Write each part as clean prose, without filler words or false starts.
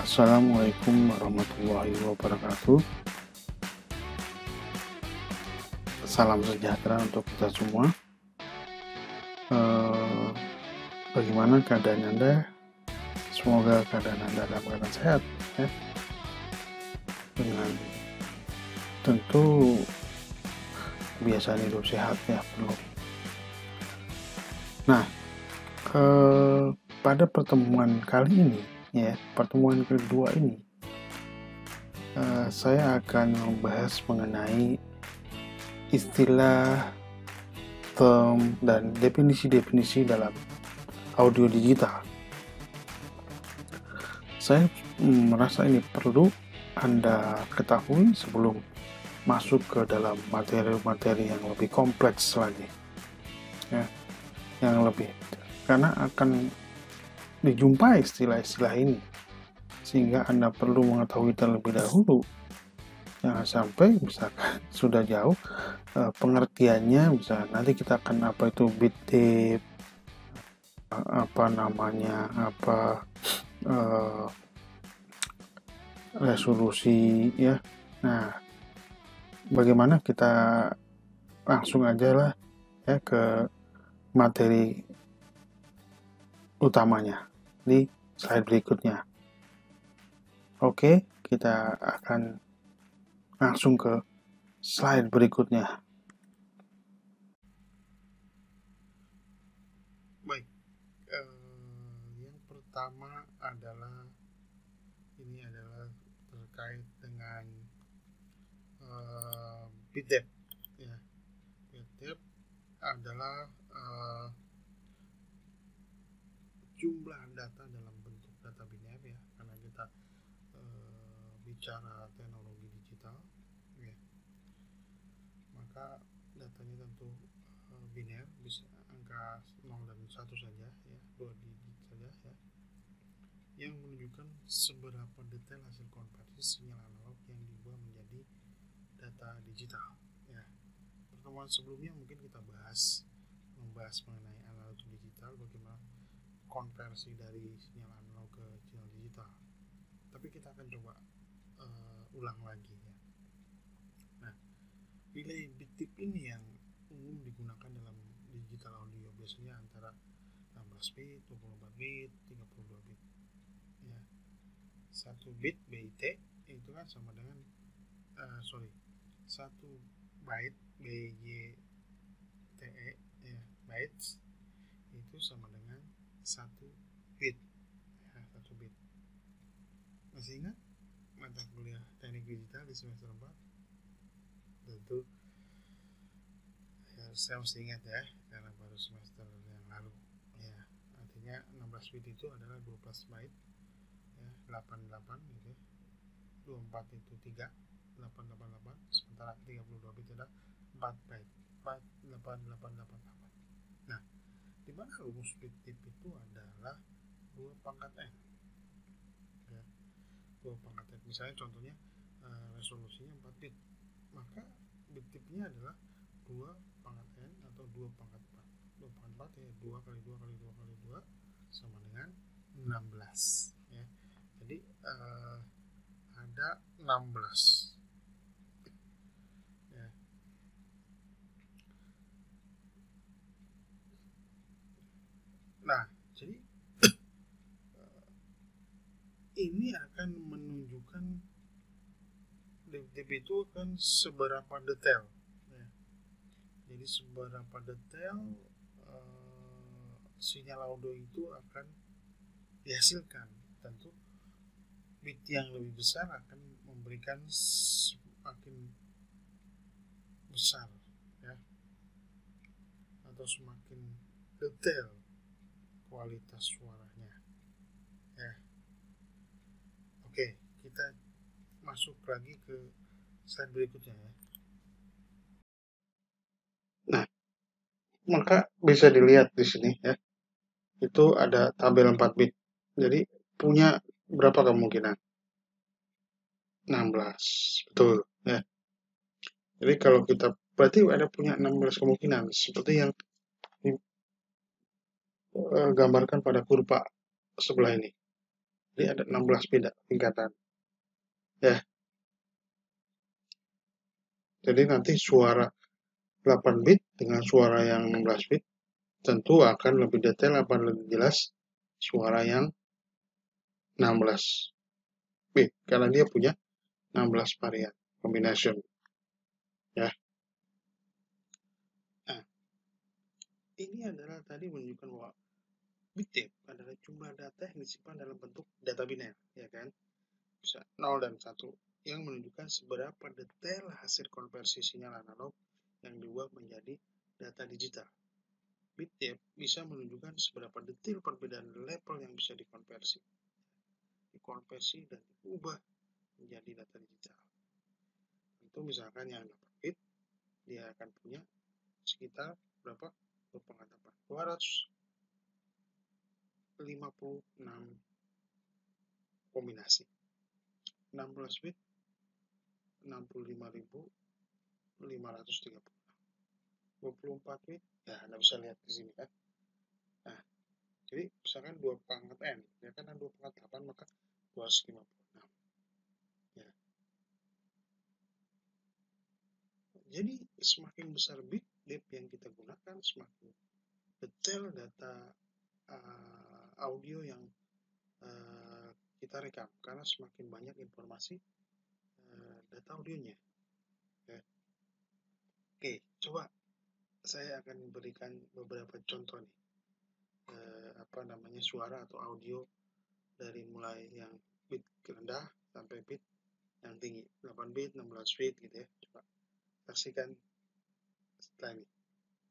Assalamualaikum warahmatullahi wabarakatuh. Salam sejahtera untuk kita semua. Bagaimana keadaan Anda? Semoga keadaan Anda dalam keadaan sehat, ya. Dengan tentu kebiasaan hidup sehat, ya, perlu. Nah, pada pertemuan kali ini, ya, pertemuan kedua ini, saya akan membahas mengenai istilah, term, dan definisi-definisi dalam audio digital. Saya merasa ini perlu Anda ketahui sebelum masuk ke dalam materi-materi yang lebih kompleks lagi, ya, yang lebih, karena akan dijumpai istilah-istilah ini, sehingga Anda perlu mengetahui terlebih dahulu. Jangan sampai misalkan sudah jauh pengertiannya, bisa nanti kita akan apa itu bit depth, resolusi, ya. Nah, bagaimana kita langsung aja lah, ya, ke materi utamanya di slide berikutnya. Oke, kita akan langsung ke slide berikutnya. Baik, yang pertama adalah terkait dengan bit depth, ya. Bit depth adalah jumlah data dalam bentuk data biner, ya, karena kita bicara teknologi digital, ya, maka datanya tentu biner, bisa angka 0 dan 1 saja, ya, 2 digit saja, ya, yang menunjukkan seberapa detail hasil konversi sinyal analog yang diubah menjadi data digital, ya. Pertemuan sebelumnya mungkin kita membahas mengenai analog to digital, bagaimana konversi dari sinyal analog ke sinyal digital. Tapi kita akan coba ulang lagi, ya. Nah, nilai bit depth ini yang umum digunakan dalam digital audio, biasanya antara 16 bit, 24 bit, 32 bit, ya. 1 bit BIT itu kan sama dengan 1 byte BYTE, ya, bytes itu sama dengan 1 bit, ya, 1 bit. Masih ingat mata kuliah teknik digital di semester 4? Tentu ya, saya mesti ingat, ya, karena baru semester yang lalu, ya. Artinya 16 bit itu adalah 12 byte, ya, 88 gitu, 24 itu 3, 888, sementara 32 bit adalah 4 byte, 48888. Nah, di mana rumus bit depth itu adalah 2 pangkat n, ya, 2 pangkat n. Misalnya contohnya resolusinya 4 bit, maka bit depth-nya adalah 2 pangkat n atau 2 pangkat 4. 2 pangkat 4, ya, 2 kali 2 kali 2 kali 2 sama dengan 16, ya. Jadi ada 16, ya. Nah, jadi ini akan menunjukkan depth itu akan seberapa detail, ya. Jadi seberapa detail sinyal audio itu akan dihasilkan. Tentu bit yang lebih besar akan memberikan semakin besar, ya, atau semakin detail kualitas suaranya, ya. Oke, kita masuk lagi ke slide berikutnya, ya. Nah, maka bisa dilihat di sini, ya, itu ada tabel 4 bit. Jadi punya berapa kemungkinan? 16, betul, ya. Jadi kalau kita berarti ada punya 16 kemungkinan, seperti yang digambarkan pada kurva sebelah ini. Jadi ada 16 beda tingkatan. Ya. Jadi nanti suara 8 bit dengan suara yang 16 bit tentu akan lebih detail, akan lebih jelas suara yang 16 bit karena dia punya 16 varian combination. Ya. Nah, ini adalah tadi menunjukkan bahwa bit adalah jumlah data yang disimpan dalam bentuk data biner, ya kan? Bisa 0 dan 1 yang menunjukkan seberapa detail hasil konversi sinyal analog yang diubah menjadi data digital. Bit bisa menunjukkan seberapa detail perbedaan level yang bisa dikonversi dan diubah menjadi data digital. Itu misalkan yang 8 bit dia akan punya sekitar berapa? 256 kombinasi. 16 bit 65.536. 24 bit ya Anda bisa lihat di sini kan. Nah, jadi misalkan 2 pangkat n ya kan 2 pangkat 8 maka 256 ya. Jadi semakin besar bit depth yang kita gunakan, semakin detail data audio yang kita rekam karena semakin banyak informasi data audionya. Ya. Oke, coba saya akan berikan beberapa contoh nih suara atau audio dari mulai yang bit rendah sampai bit yang tinggi, 8 bit, 16 bit gitu ya. Coba saksikan setelah ini.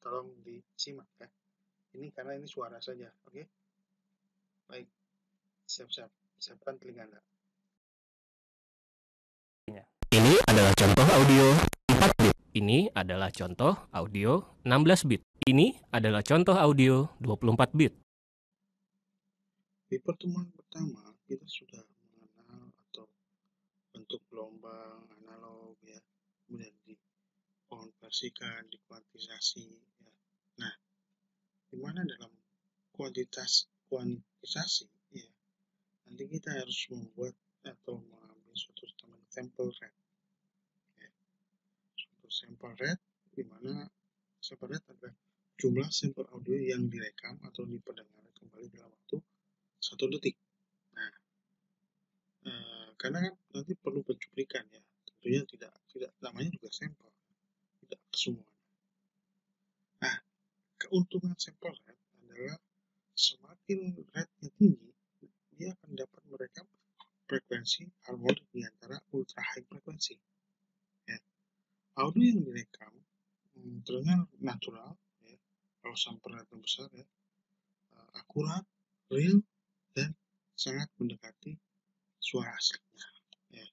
Tolong disimak ya. Ini karena ini suara saja, oke? Baik, siap-siap, siapkan telinga Anda. Ini adalah contoh audio 4 bit. Ini adalah contoh audio 16 bit. Ini adalah contoh audio 24 bit. Di pertemuan pertama, kita sudah mengenal atau bentuk gelombang analog ya, kemudian dikonversikan, dikuantisasi ya. Nah, dimana dalam kuantisasi ya, nanti kita harus membuat atau mengambil suatu sampel rate ya. Suatu sampel rate di mana sampel rate adalah jumlah sampel audio yang direkam atau diperdengarkan kembali dalam waktu 1 detik. Nah, karena kan nanti perlu pencuplikan ya, tentunya tidak namanya juga sampel, tidak semua. Nah, keuntungan sampel rate adalah semakin rate-nya tinggi, dia akan dapat merekam frekuensi harmonik di antara ultra high frekuensi. Ya. Audio yang direkam terdengar natural, ya, kalau sampel rate besar ya, akurat, real, dan sangat mendekati suara aslinya. Ya.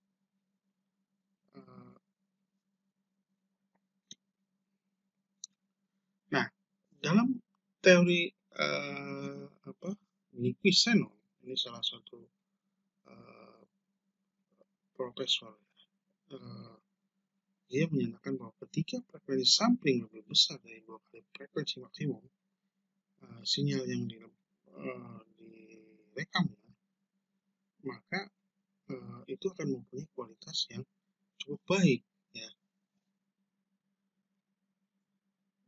Nah, dalam teori Nyquist Shannon, ini salah satu profesor, dia menyatakan bahwa ketika frekuensi sampling lebih besar dari 2 kali frekuensi maksimum sinyal yang direkam, maka itu akan mempunyai kualitas yang cukup baik ya.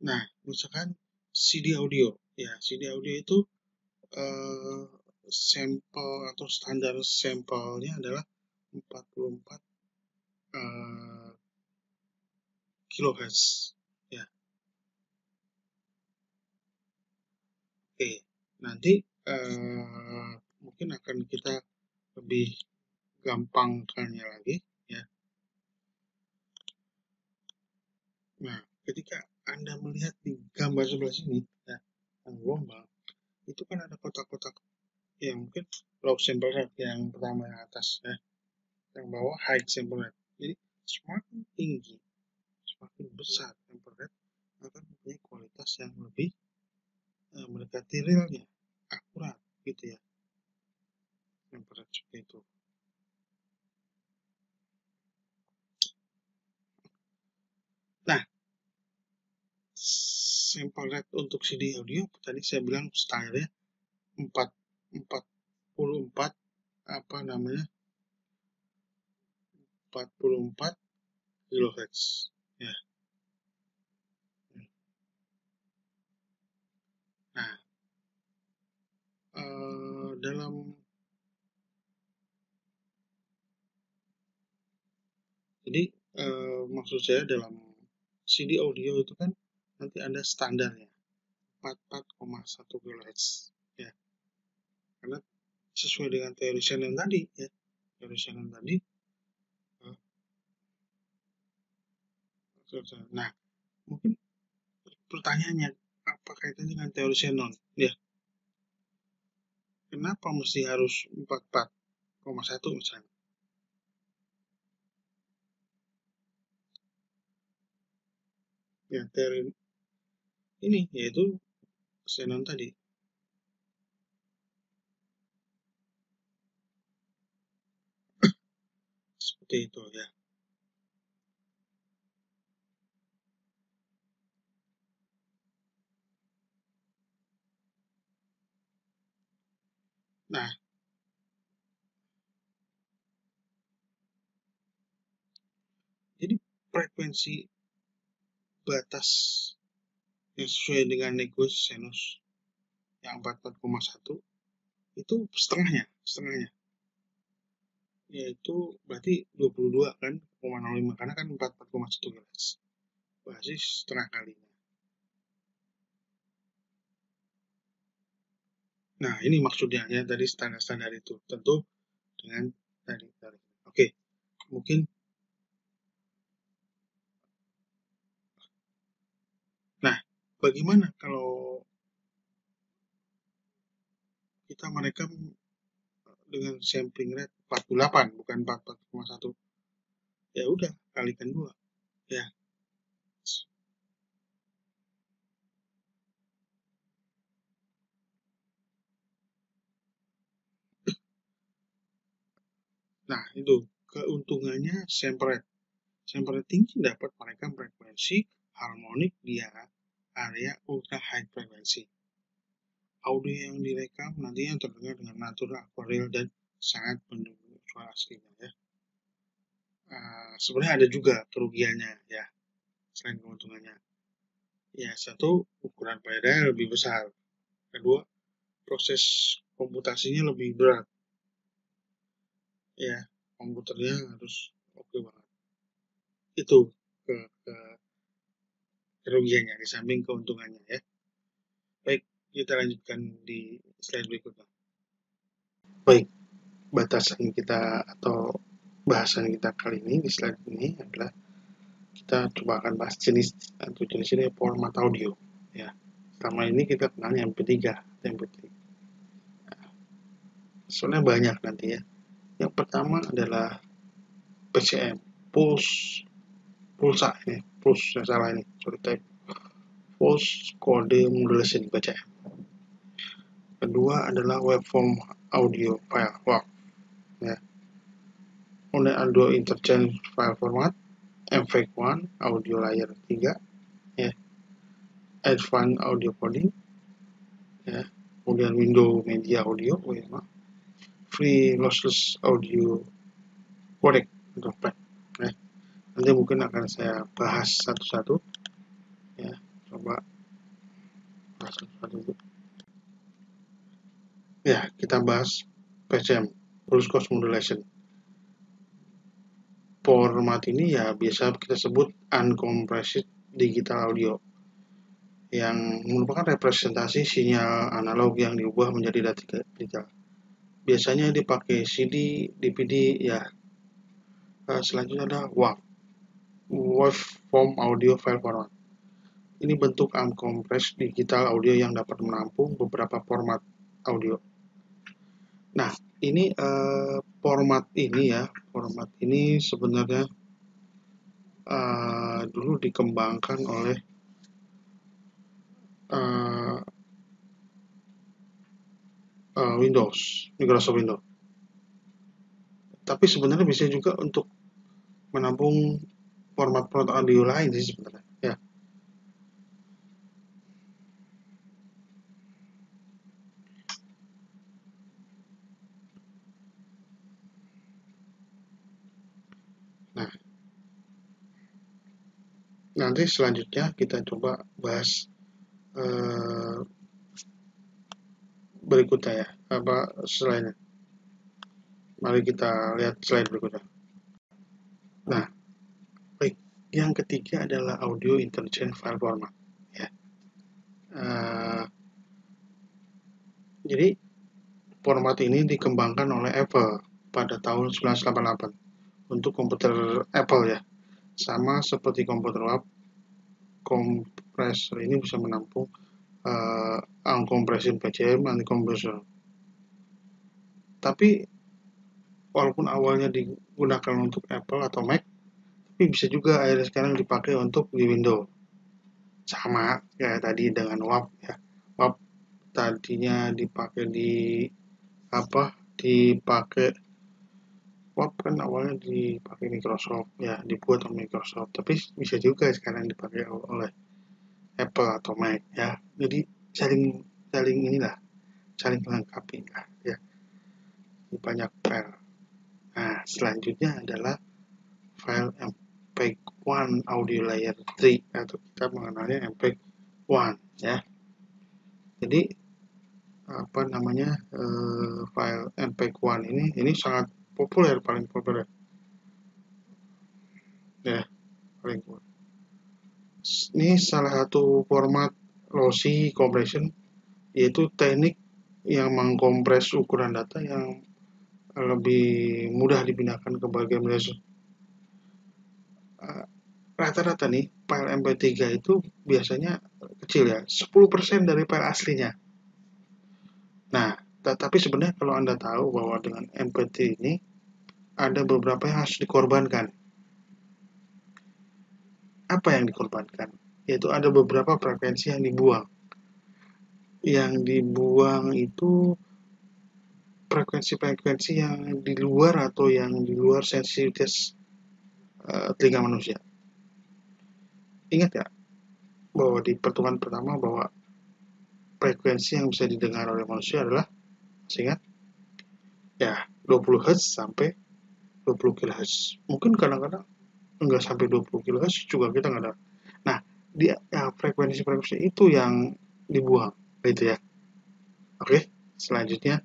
Nah, misalkan CD audio ya, CD audio itu sampel atau standar sampelnya adalah 44 kHz ya. Oke, nanti mungkin akan kita lebih gampangkannya lagi ya. Nah, ketika Anda melihat di gambar sebelah sini ya, yang gelombang itu kan ada kotak-kotak yang mungkin low sample rate yang pertama yang atas ya, yang bawah high sample rate. Jadi semakin tinggi, semakin besar sample rate akan mempunyai kualitas yang lebih mendekati realnya, akurat gitu ya, sample rate seperti itu. Nah, sample rate untuk CD audio tadi saya bilang stylenya 44 apa namanya 44 kHz ya. Nah, dalam jadi maksud saya dalam CD audio itu kan nanti ada standarnya 44,1 kHz ya, karena sesuai dengan teori Shannon tadi ya, teori Shannon tadi. Nah, mungkin pertanyaannya apa kaitannya dengan teori Shannon ya, kenapa mesti harus 44,1 misalnya ya, teori ini yaitu Shannon tadi. Seperti itu ya. Nah, jadi frekuensi batas yang sesuai dengan Negus-Xenos yang 44,1 itu setengahnya, yaitu berarti 22 kan, 0,05, karena kan 44,1 kHz, berarti setengah kalinya. Nah, ini maksudnya ya, tadi standar-standar itu tentu dengan tadi. Oke, mungkin. Nah, bagaimana kalau kita merekam dengan sampling rate 48 bukan 44,1? Ya udah, kalikan 2 ya. Nah, itu keuntungannya sample rate. Sample rate tinggi dapat merekam frekuensi harmonik di area ultra high frekuensi. Audio yang direkam nantinya terdengar dengan natural, akuarel, dan sangat mendukung suara aslinya ya. Sebenarnya ada juga kerugiannya ya, selain keuntungannya. Ya, satu, ukuran file lebih besar. Kedua, proses komputasinya lebih berat. Ya, komputernya harus oke banget. Itu kerugiannya di samping keuntungannya ya. Baik, kita lanjutkan di slide berikutnya. Baik, batasan kita atau bahasan kita kali ini di slide ini adalah kita coba akan bahas jenis ini format audio ya. Selama ini kita kenal MP3, MP3. Soalnya banyak nanti ya. Yang pertama adalah PCM, pulsa ini, salah ini, sorry type. Pulse Code Modulation PCM. Kedua adalah waveform audio file WAV ya. Kemudian audio interchange file format, MFAC1 audio layer 3 ya. Advanced audio coding ya. Kemudian window media audio ya, free lossless audio codec atau FLAC ya. Nanti mungkin akan saya bahas satu-satu ya. Coba bahas satu-satu ya. Kita bahas PCM, Pulse Code Modulation. Format ini ya biasa kita sebut uncompressed digital audio, yang merupakan representasi sinyal analog yang diubah menjadi data digital. Biasanya dipakai CD, DVD ya. Selanjutnya ada WAV, Waveform Audio File Format. Ini bentuk uncompressed digital audio yang dapat menampung beberapa format audio. Nah, ini format ini sebenarnya dulu dikembangkan oleh Microsoft Windows. Tapi sebenarnya bisa juga untuk menampung format audio lain sih sebenarnya. Ya. Nanti selanjutnya kita coba bahas berikutnya ya, selainnya. Mari kita lihat slide berikutnya. Nah, baik, yang ketiga adalah audio intelligent file format. Ya. Jadi format ini dikembangkan oleh Apple pada tahun 1988 untuk komputer Apple ya. Sama seperti komputer web, kompresor ini bisa menampung uncompressed PCM, anti-compressor. Tapi walaupun awalnya digunakan untuk Apple atau Mac, tapi bisa juga akhirnya sekarang dipakai untuk di Windows. Sama kayak tadi dengan WAP ya. WAP tadinya dipakai WAP kan awalnya dipakai Microsoft ya, dibuat oleh Microsoft, tapi bisa juga sekarang dipakai oleh Apple atau Mac ya. Jadi saling inilah, saling melengkapi lah ya. Banyak file. Nah, selanjutnya adalah file MPEG-1 audio layer 3 atau kita mengenalnya MPEG-1 ya. Jadi file MPEG-1 ini sangat populer, paling populer ya, paling populer. Ini salah satu format lossy compression, yaitu teknik yang mengkompres ukuran data yang lebih mudah dipindahkan ke bagian media. Rata-rata nih file MP3 itu biasanya kecil ya, 10% dari file aslinya. Nah, tapi sebenarnya kalau Anda tahu bahwa dengan MP3 ini ada beberapa yang harus dikorbankan. Apa yang dikorbankan? Yaitu ada beberapa frekuensi yang dibuang. Yang dibuang itu frekuensi-frekuensi yang di luar atau yang di luar sensitivitas telinga manusia. Ingat ya, bahwa di pertemuan pertama bahwa frekuensi yang bisa didengar oleh manusia adalah, masih ingat? Ya, 20 Hz sampai 20 kHz. Mungkin kadang-kadang enggak sampai 20 kHz juga kita nggak ada. Nah, frekuensi-frekuensi itu yang dibuang, gitu ya. Oke, selanjutnya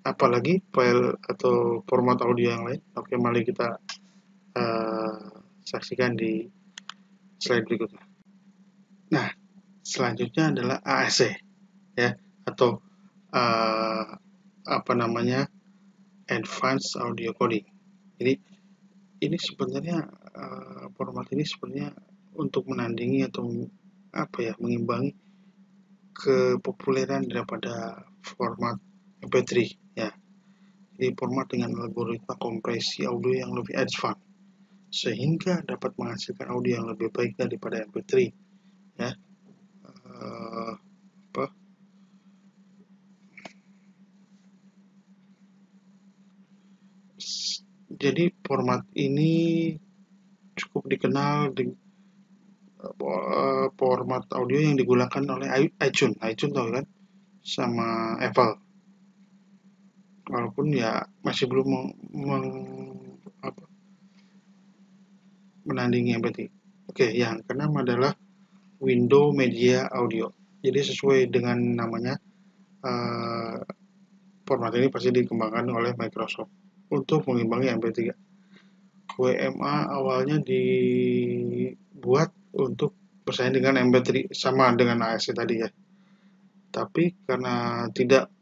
apalagi file atau format audio yang lain. Oke, mari kita saksikan di slide berikutnya. Nah, selanjutnya adalah AAC ya, atau Advanced Audio Coding. Jadi ini sebenarnya format ini sebenarnya untuk menandingi atau mengimbangi kepopuleran daripada format MP3 ya. Jadi format dengan algoritma kompresi audio yang lebih advance sehingga dapat menghasilkan audio yang lebih baik daripada MP3 ya. Jadi format ini cukup dikenal di format audio yang digunakan oleh iTunes tahu kan, sama Apple. Walaupun ya masih belum menandingi MP3. Oke, yang keenam adalah Windows Media Audio. Jadi sesuai dengan namanya, format ini pasti dikembangkan oleh Microsoft untuk mengimbangi MP3. WMA awalnya dibuat untuk bersaing dengan MP3 sama dengan AAC tadi ya. Tapi karena tidak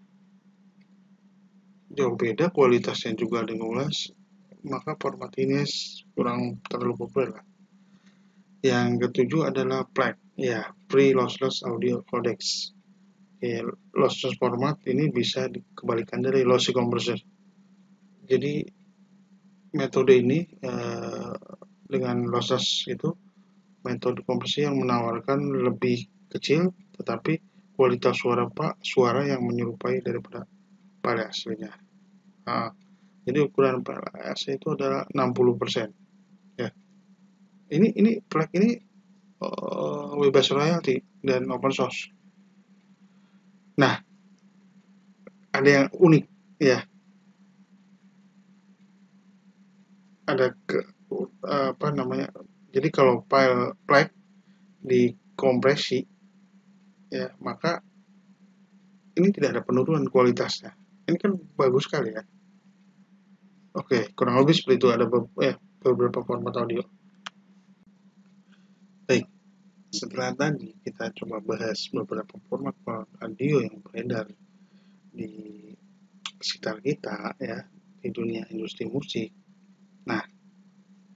jauh beda kualitasnya juga dengan ULAS, maka format ini kurang terlalu populer lah. Yang ketujuh adalah FLAC, ya, Pre-Lossless Audio Codecs. Lossless format ini bisa dikembalikan dari lossy compressor. Jadi metode ini dengan lossless itu metode kompresi yang menawarkan lebih kecil tetapi kualitas suara yang menyerupai daripada file aslinya. Jadi ukuran file asli itu adalah 60%. Ya. Ini FLAC ini bebas royalty dan open source. Nah, ada yang unik ya. Ada jadi kalau file FLAC dikompresi, ya, maka ini tidak ada penurunan kualitasnya. Ini kan bagus sekali ya. Oke, kurang lebih seperti itu. Ada beberapa format audio. Baik, setelah tadi kita coba bahas beberapa format audio yang beredar di sekitar kita ya, di dunia industri musik. Nah,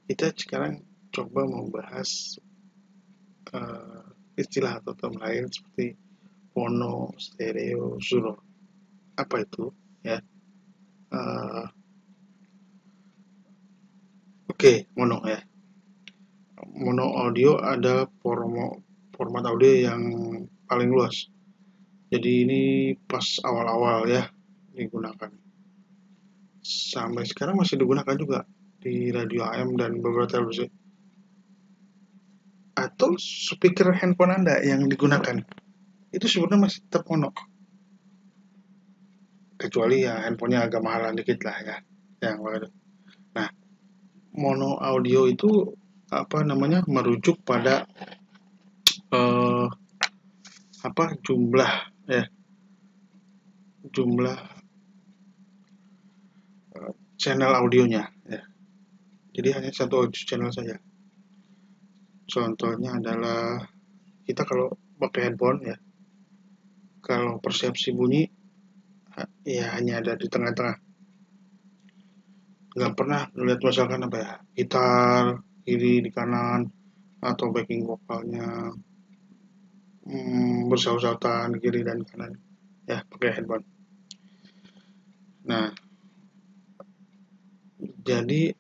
kita sekarang coba membahas istilah atau term lain seperti mono, stereo, surround. Apa itu? Ya. Oke, mono ya. Mono audio adalah format audio yang paling luas. Jadi ini pas awal-awal ya digunakan. Sampai sekarang masih digunakan juga di radio AM dan beberapa televisi. Atau speaker handphone Anda yang digunakan itu sebenarnya masih tetap mono. Kecuali ya handphonenya agak mahalan dikit lah ya. Nah, mono audio itu merujuk pada jumlah channel audionya ya. Jadi hanya satu audio channel saja. Contohnya adalah kita kalau pakai handphone ya, kalau persepsi bunyi ya hanya ada di tengah-tengah. Nggak pernah melihat misalkan gitar kiri di kanan atau backing vokalnya bersaut-sautan kiri dan kanan ya pakai handphone. Nah, jadi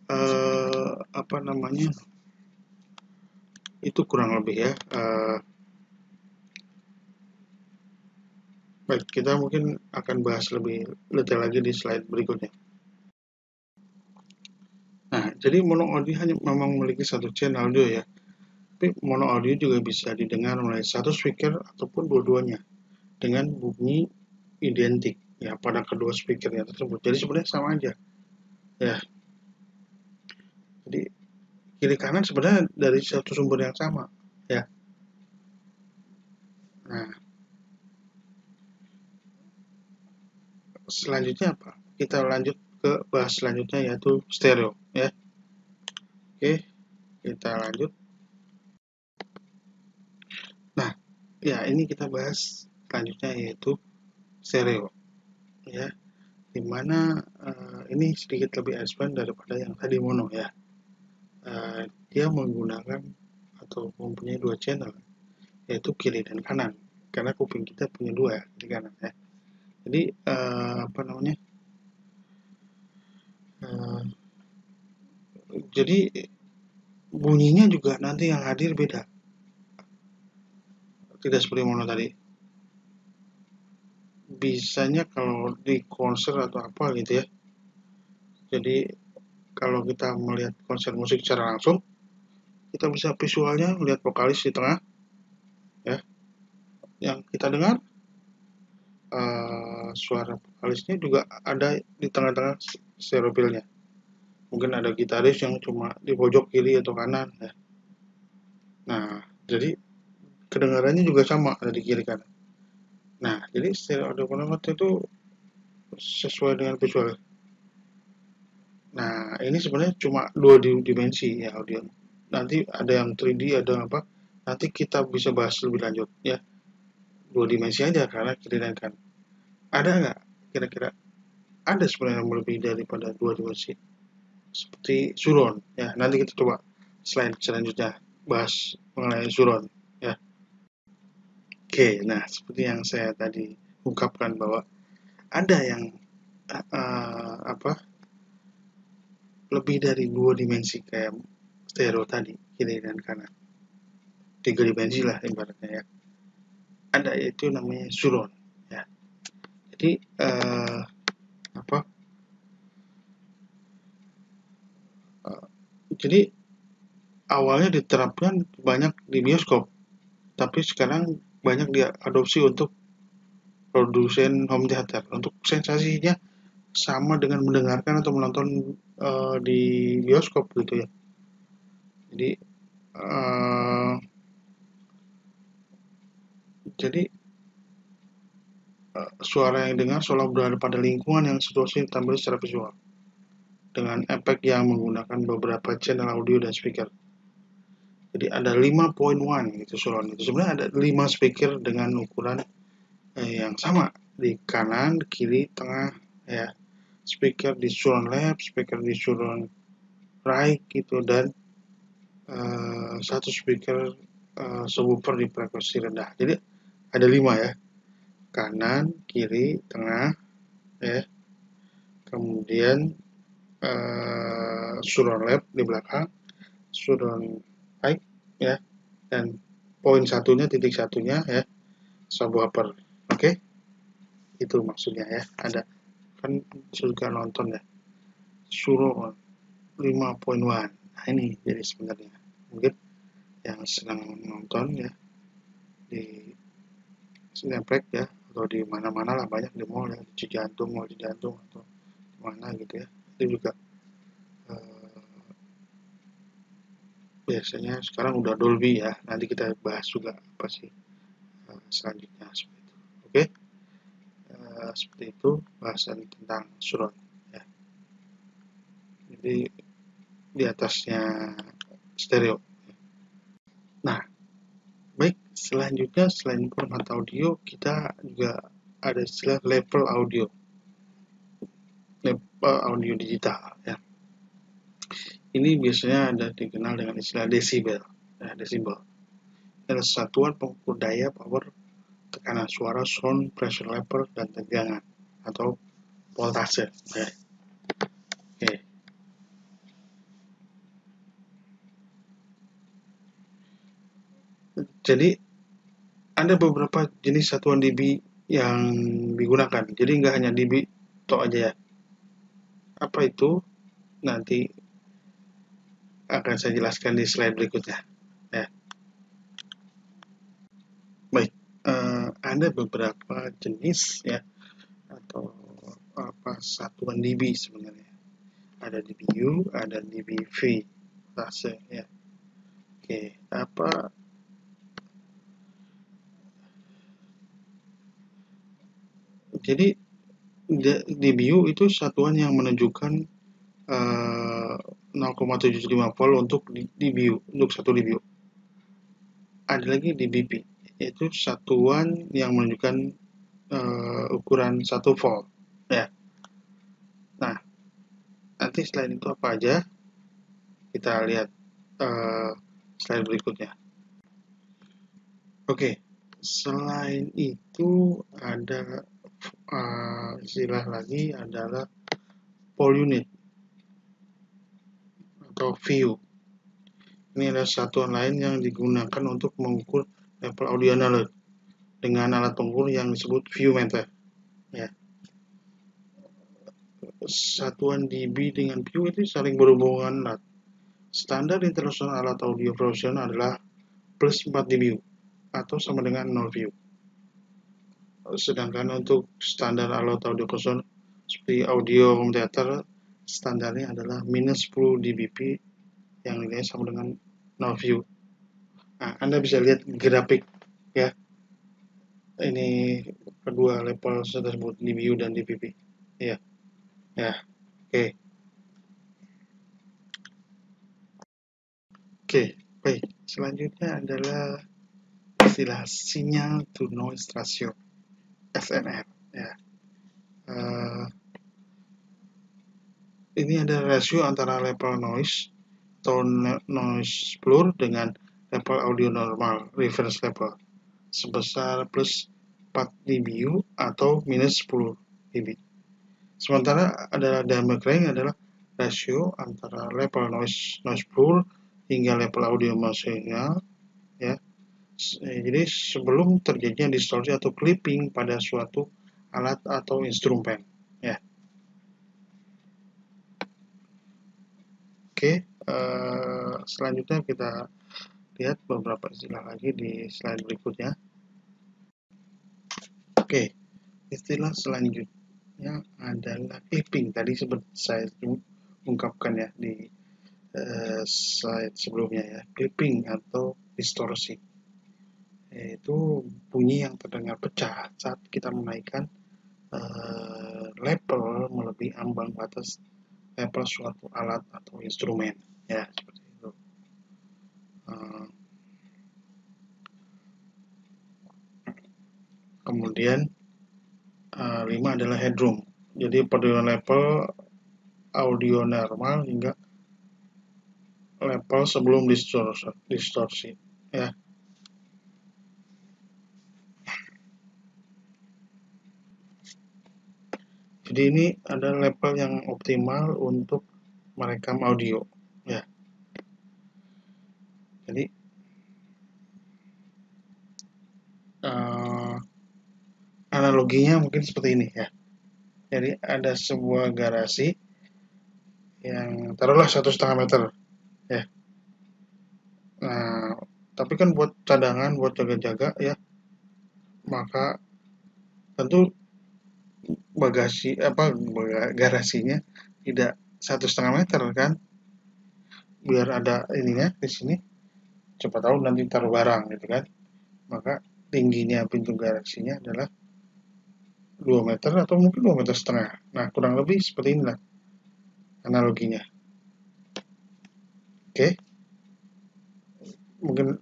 itu kurang lebih ya. Baik, kita mungkin akan bahas lebih detail lagi di slide berikutnya. Nah, jadi mono audio hanya memang memiliki satu channel audio ya. Tapi mono audio juga bisa didengar melalui satu speaker ataupun dua-duanya dengan bunyi identik ya pada kedua speakernya tersebut. Jadi sebenarnya sama aja. Ya. Jadi kiri kanan sebenarnya dari satu sumber yang sama ya. Nah, selanjutnya apa? Kita lanjut ke bahas selanjutnya yaitu stereo ya. Oke, kita lanjut. Nah, ya ini kita bahas selanjutnya yaitu stereo ya. Dimana ini sedikit lebih expand daripada yang tadi mono ya. Dia menggunakan atau mempunyai dua channel yaitu kiri dan kanan karena kuping kita punya dua kiri kanan ya. Jadi jadi bunyinya juga nanti yang hadir beda, tidak seperti mono tadi. Bisanya kalau di konser atau apa gitu ya, jadi kalau kita melihat konser musik secara langsung kita bisa visualnya melihat vokalis di tengah ya, yang kita dengar suara vokalisnya juga ada di tengah-tengah stereofilnya. Mungkin ada gitaris yang cuma di pojok kiri atau kanan ya. Nah, jadi kedengarannya juga sama ada di kiri kanan. Nah, jadi stereo audio format itu sesuai dengan visual. Nah, ini sebenarnya cuma dua dimensi ya audio. Nanti ada yang 3D, ada apa? Nanti kita bisa bahas lebih lanjut ya. Dua dimensi aja karena kiri dan kanan. Ada nggak kira-kira? Ada sebenarnya yang lebih daripada dua dimensi. Seperti surround ya. Nanti kita coba slide selanjutnya bahas mengenai surround ya. Oke, nah seperti yang saya tadi ungkapkan bahwa ada yang lebih dari dua dimensi kayak stereo tadi, kiri dan kanan. 3 dimensi lah ibaratnya ya. Ada itu namanya surround ya. Jadi jadi awalnya diterapkan banyak di bioskop, tapi sekarang banyak diadopsi untuk produsen home theater. Untuk sensasinya sama dengan mendengarkan atau menonton di bioskop gitu ya. Jadi Jadi suara yang dengar seolah berada pada lingkungan yang situasi ditampilkan secara visual dengan efek yang menggunakan beberapa channel audio dan speaker. Jadi ada 5.1 itu surround itu. Sebenarnya ada 5 speaker dengan ukuran yang sama di kanan, kiri, tengah ya. Speaker di surround left, speaker di surround right gitu, dan satu speaker subwoofer di frekuensi rendah. Jadi ada 5 ya. Kanan, kiri, tengah ya. Kemudian surround left di belakang, surround right ya, dan poin satunya, titik satunya ya, subwoofer. Oke, itu maksudnya ya. Ada kan juga nonton ya, surround 5.1. Nah ini jadi sebenarnya mungkin yang sedang nonton ya di Snapback ya, atau di mana-mana lah, banyak di mall ya, di Cijantung, mall Cijantung atau mana gitu ya, itu juga biasanya sekarang udah Dolby ya. Nanti kita bahas juga apa sih selanjutnya seperti itu. Oke, seperti itu bahasan tentang surround ya. Jadi di atasnya stereo. Nah, baik, selanjutnya selain format audio, kita juga ada istilah level audio, level audio digital ya. Ini biasanya ada dikenal dengan istilah desibel ya. Desibel adalah satuan pengukur daya, power, tekanan suara, sound, pressure level, dan tegangan atau voltase ya. Oke. Jadi ada beberapa jenis satuan dB yang digunakan. Jadi nggak hanya dB tok aja ya. Apa itu? Nanti akan saya jelaskan di slide berikutnya. Ya. Baik, ada beberapa jenis ya atau satuan dB sebenarnya. Ada dBu, ada dBV, voltase ya. Oke, jadi dBu itu satuan yang menunjukkan 0,75 volt untuk dBu, untuk 1 dBu. Ada lagi dBp, yaitu satuan yang menunjukkan ukuran 1 volt ya. Nah, nanti selain itu apa aja, kita lihat slide berikutnya. Oke, selain itu ada istilah lagi adalah pole unit atau VU. Ini adalah satuan lain yang digunakan untuk mengukur level audio analog dengan alat pengukur yang disebut VU meter. Ya. Satuan dB dengan VU itu saling berhubungan erat. Standar internasional alat audio profesional adalah plus 4 dBu atau sama dengan 0 VU. Sedangkan untuk standar alat audio profesional seperti audio home theater, standarnya adalah minus 10 dBp yang nilainya sama dengan 0 VU. Nah, Anda bisa lihat grafik ya. Ini kedua level tersebut, dBu dan dBp. Ya. Ya. Oke. Oke, baik. Selanjutnya adalah istilah signal to noise ratio, SNR ya. Ini ada rasio antara level noise atau noise blur dengan level audio normal, reference level, sebesar plus 4 dBu atau minus 10 dB. Sementara adalah dynamic range adalah rasio antara level noise blur hingga level audio marginal ya. Jadi sebelum terjadinya distorsi atau clipping pada suatu alat atau instrumen ya. Oke, selanjutnya kita lihat beberapa istilah lagi di slide berikutnya. Oke, istilah selanjutnya adalah clipping. Tadi seperti saya ungkapkan ya di slide sebelumnya ya, clipping atau distorsi. yaitu bunyi yang terdengar pecah saat kita menaikkan level melebihi ambang batas level suatu alat atau instrumen, ya seperti itu. Kemudian 5 adalah headroom. Jadi pada level audio normal hingga level sebelum distorsi, ya. Jadi ini ada level yang optimal untuk merekam audio, ya. Jadi analoginya mungkin seperti ini, ya. Jadi ada sebuah garasi yang taruhlah 1,5 meter, ya. Nah, tapi kan buat cadangan, buat jaga-jaga, ya. Maka tentu garasinya tidak 1,5 meter kan, biar ada ininya di sini, siapa tahu nanti taruh barang gitu kan. Maka tingginya pintu garasinya adalah 2 meter atau mungkin 2,5 meter. Nah, kurang lebih seperti inilah analoginya. Oke, mungkin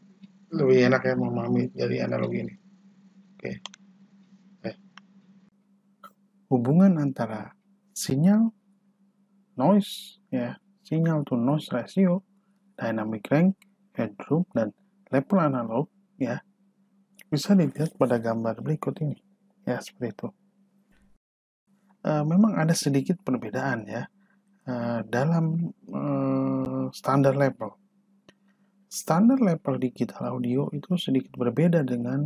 lebih enak ya memahami dari analogi ini. Oke. Hubungan antara sinyal noise, ya, sinyal to noise ratio, dynamic range, headroom, dan level analog, ya, bisa dilihat pada gambar berikut ini, ya, seperti itu. Memang ada sedikit perbedaan, ya, dalam standar level. Standar level digital audio itu sedikit berbeda dengan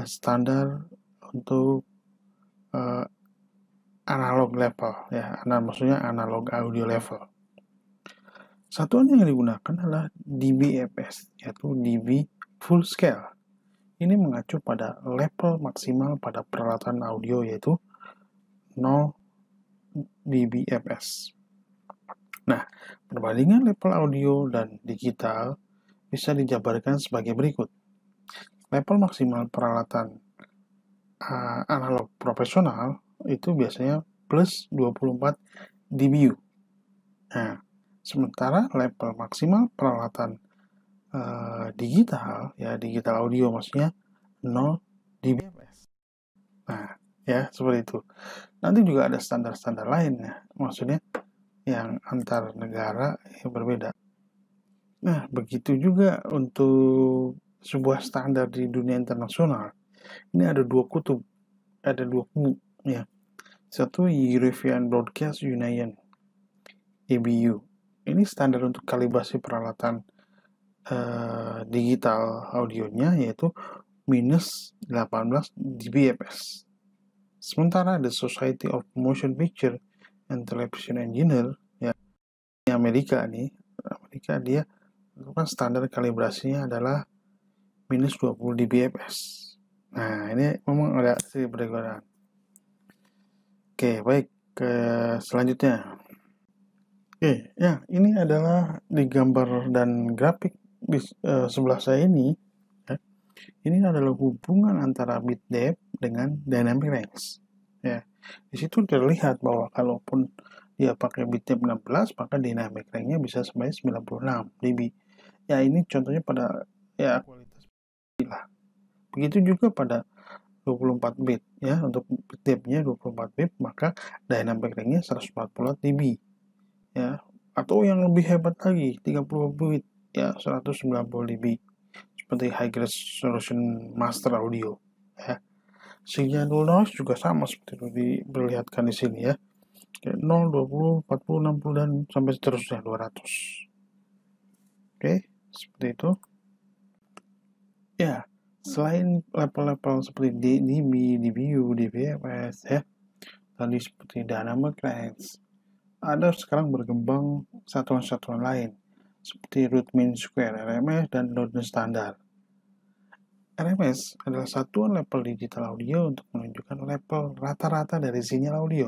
standar untuk analog level, ya, maksudnya analog audio level. Satuan yang digunakan adalah dBFS, yaitu dB full scale. Ini mengacu pada level maksimal pada peralatan audio, yaitu 0 dBFS. Nah, perbandingan level audio dan digital bisa dijabarkan sebagai berikut. Level maksimal peralatan analog profesional itu biasanya plus 24 dBu. Nah, sementara level maksimal peralatan digital, ya, digital audio maksudnya 0 dBFS. Nah, ya, seperti itu. Nanti juga ada standar-standar lain, ya, maksudnya yang antar negara yang berbeda. Nah, begitu juga untuk sebuah standar di dunia internasional. Ini ada dua kubu, ya. Satu European Broadcast Union, EBU. Ini standar untuk kalibrasi peralatan digital audionya, yaitu minus 18 dBFS. Sementara The Society of Motion Picture and Television Engineer, ya, di Amerika dia kan standar kalibrasinya adalah minus 20 dBFS. Nah, ini memang ada sedikit perbedaan. Oke, baik, ke selanjutnya. Oke, ya, ini adalah di gambar dan grafik di sebelah saya ini, ya. Ini adalah hubungan antara bit depth dengan dynamic range, ya. Di situ terlihat bahwa kalaupun dia pakai bit depth 16, maka dynamic range-nya bisa sampai 96 dB. Ya, ini contohnya pada, ya, kualitas lah. Begitu juga pada 24 bit, ya, untuk bit depth-nya 24 bit, maka dynamic range-nya 140 dB, ya. Atau yang lebih hebat lagi, 30 bit, ya, 190 dB, seperti high resolution master audio, ya. Signal noise juga sama seperti itu diperlihatkan di sini, ya. 0, 20, 40, 60, dan sampai seterusnya 200. Oke, seperti itu. Ya, selain level-level seperti dB, dBu, dBFS, ya, tadi seperti dynamic range, ada sekarang berkembang satuan-satuan lain seperti root mean square RMS dan loudness standar. RMS adalah satuan level digital audio untuk menunjukkan level rata-rata dari sinyal audio.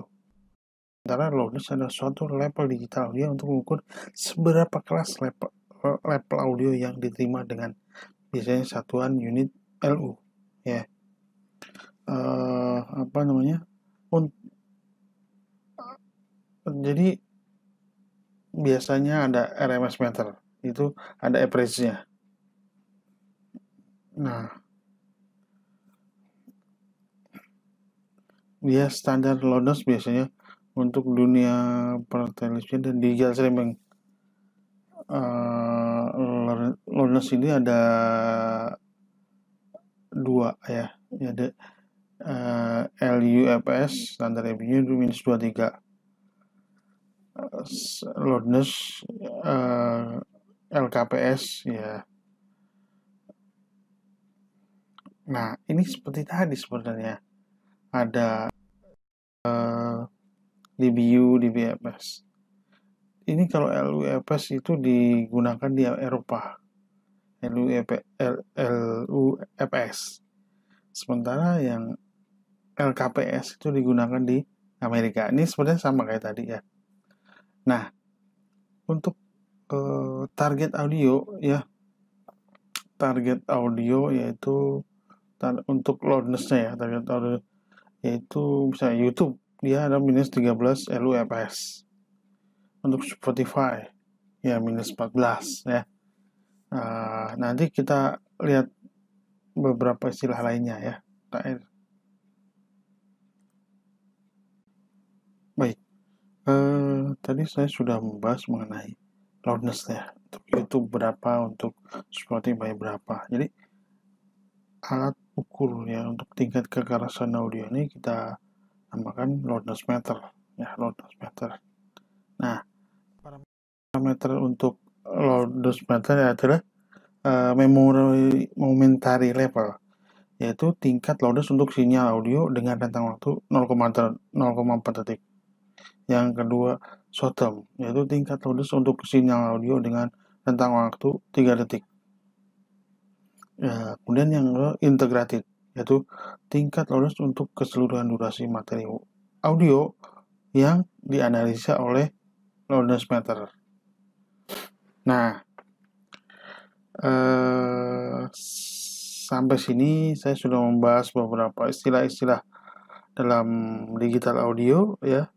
Sementara loudness adalah suatu level digital audio untuk mengukur seberapa keras level audio yang diterima dengan biasanya satuan unit LU ya. Apa namanya? Jadi biasanya ada RMS meter, itu ada average-nya. Nah, dia standar loudness biasanya untuk dunia pertelevisian dan digital streaming. Loudness ini ada dua ya, ada LUFS standar review itu minus 23, loudness LKPS ya. Nah, ini seperti tadi sebenarnya ada DBU, DBFS. Ini kalau LUFS itu digunakan di Eropa, LUFS. Sementara yang LKPS itu digunakan di Amerika. Ini sebenarnya sama kayak tadi ya. Nah, untuk target audio ya, target audio yaitu untuk loudness-nya ya, target audio yaitu misalnya YouTube dia ada minus 13 LUFS. Untuk Spotify ya minus 14 ya. Nanti kita lihat beberapa istilah lainnya ya. Baik, tadi saya sudah membahas mengenai loudness ya. Untuk YouTube berapa, untuk Spotify berapa. Jadi alat ukur ya untuk tingkat kekerasan audio ini kita namakan loudness meter ya, loudness meter. Nah, parameter untuk loudness meter adalah momentary level, yaitu tingkat loudness untuk sinyal audio dengan rentang waktu 0,4 detik. Yang kedua, short term, yaitu tingkat loudness untuk sinyal audio dengan rentang waktu 3 detik. Kemudian yang kedua, integrated, yaitu tingkat loudness untuk keseluruhan durasi materi audio yang dianalisa oleh loudness meter. Nah, sampai sini saya sudah membahas beberapa istilah-istilah dalam digital audio ya.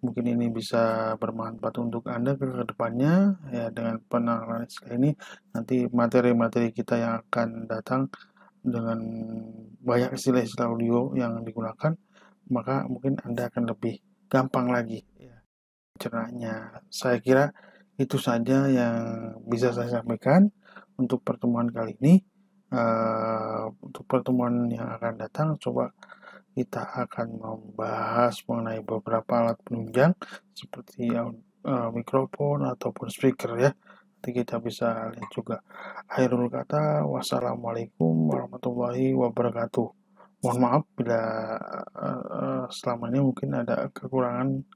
Mungkin ini bisa bermanfaat untuk Anda ke depannya ya. Dengan penanganan istilah ini nanti materi-materi kita yang akan datang dengan banyak istilah-istilah audio yang digunakan, maka mungkin Anda akan lebih gampang lagi ya cernanya. Saya kira itu saja yang bisa saya sampaikan untuk pertemuan kali ini. Untuk pertemuan yang akan datang, coba kita akan membahas mengenai beberapa alat penunjang seperti mikrofon ataupun speaker ya. Nanti kita bisa lihat juga. Akhirul kata, wassalamualaikum warahmatullahi wabarakatuh. Mohon maaf bila selama ini mungkin ada kekurangan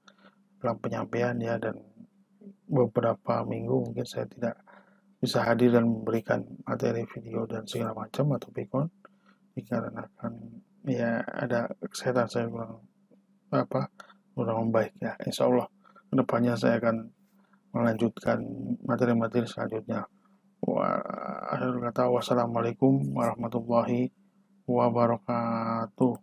dalam penyampaian ya, dan beberapa minggu mungkin saya tidak bisa hadir dan memberikan materi video dan segala macam atau background dikarenakan ya ada kesehatan saya kurang membaik ya. Insya Allah kedepannya saya akan melanjutkan materi-materi selanjutnya. Akhir kata, wassalamualaikum warahmatullahi wabarakatuh.